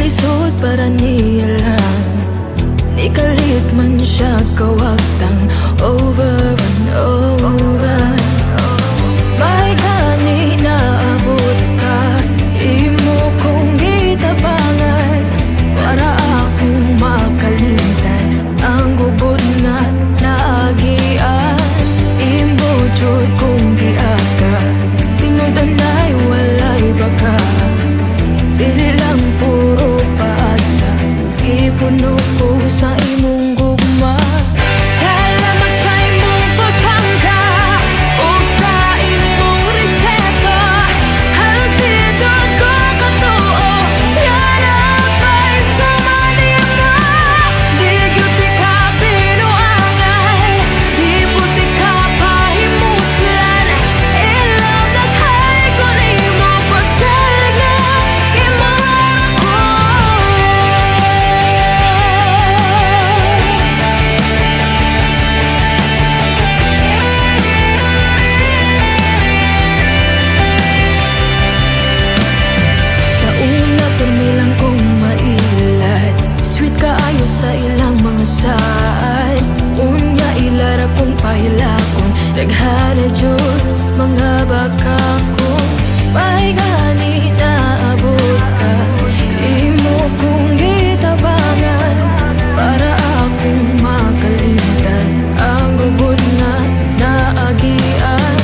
isod para niya lang. Ikalit man siya kawagtang over and over. May gani naabot ka, imo kong gitabangan para akong makalimtan ang gubod nga naagian. Imo jud kong giaka, tinudanay walay baka. Dili lang puro paasa, ipuno ko sa imong gugma. Salamat sa imong pagpangka ug sa imong respeto. Halos di jud ko katuo, yan apay sa manima. Di gyud ka binuangan, di puti ka pahimuslan. Ilaw naghay ko nimo pasal nga imo ako. Sa una permilang kong mailat, sweet kaayo sa ilang mga saad. Unya ilara kong pahilakon, daghana jud mga baka ko. May gani naabot ka, imo kong gitabangan para akong makalimtan ang gubod nga naagian.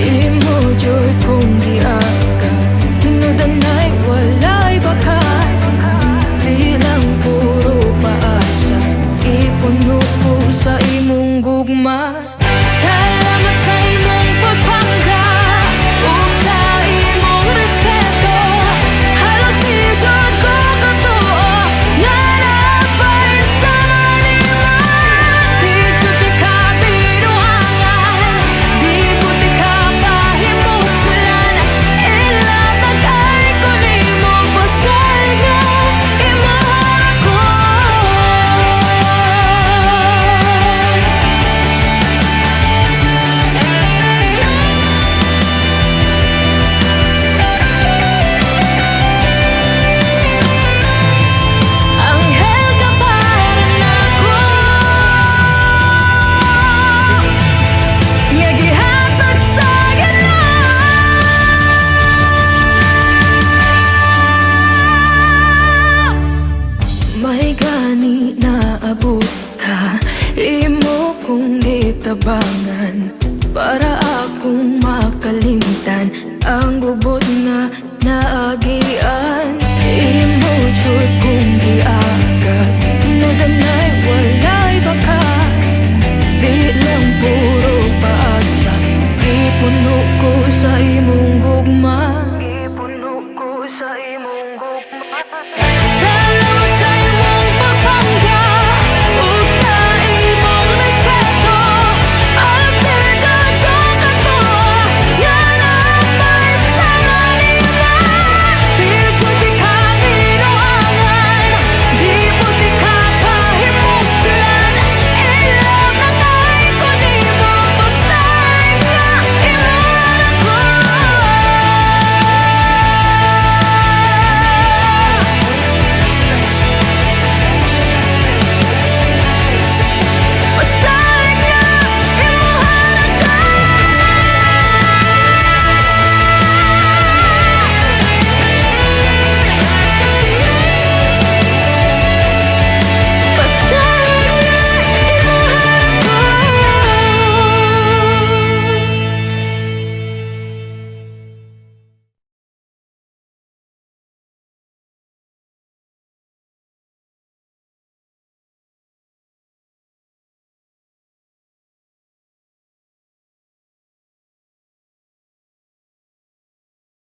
Imo jud kong giaka, tinudanay walay baka. Di lang puro paasa, ipuno ko sa imong gugma. Salamat sa imong pagpangka ug sa imong respeto. Halos di jud ko katuo, nga napay sa manima. Di jud ka binuangan, di puti ka pahimuslan. Ilang nagay ko nimo pasal nga imo ako. Anghel ka para nako, nga gihatag sa Ginoo. May gani naabot ka, imo kong gitabangan para akong makalimtan ang gubod nga naagian.